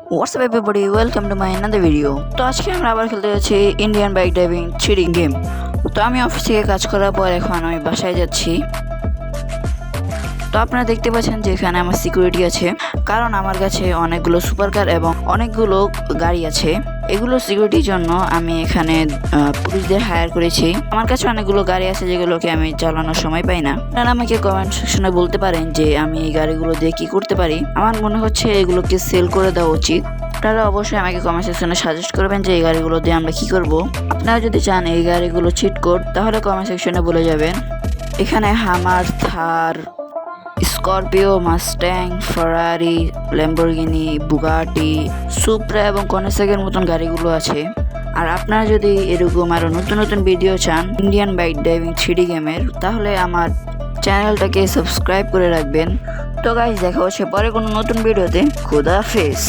What's up everybody, welcome to my another video। তো আজকে আমরা আবার খেলতে যাচ্ছি Indian bike driving 3D game. তো আমি অফিস থেকে কাজ করার পর এখন আমি বাসায় যাচ্ছি। তো আপনারা দেখতে পাচ্ছেন যে এখানে আমার সিকিউরিটি আছে, কারণ আমার কাছে অনেকগুলো সুপার কার এবং অনেকগুলো গাড়ি আছে। এগুলো সিকিউরিটির জন্য আমি এখানে পুলিশদের হায়ার করেছি। আমার কাছে অনেকগুলো গাড়ি আছে যেগুলোকে আমি চালানোর সময় পাই না। আপনারা আমাকে কমেন্ট সেকশনে বলতে পারেন যে আমি এই গাড়িগুলো দিয়ে কি করতে পারি। আমার মনে হচ্ছে এগুলোকে সেল করে দেওয়া উচিত। আপনারা অবশ্যই আমাকে কমেন্ট সেকশনে সাজেস্ট করবেন যে এই গাড়িগুলো দিয়ে আমরা কি করব। আপনারা যদি চান এই গাড়িগুলো চিট কোড তাহলে কমেন্ট সেকশনে বলে যাবেন। এখানে হামার, থার, Scorpio, Mustang, ফারারি, Lamborghini, Bugatti, supra এবং কনেসেগের মতন গাড়িগুলো আছে। আর আপনারা যদি এরকম আরও নতুন নতুন ভিডিও চান ইন্ডিয়ান বাইক ড্রাইভিং 3D গেমের, তাহলে আমার চ্যানেলটাকে সাবস্ক্রাইব করে রাখবেন। তো গাইস, দেখা হচ্ছে পরে কোনো নতুন ভিডিওতে। খোদা হাফেজ।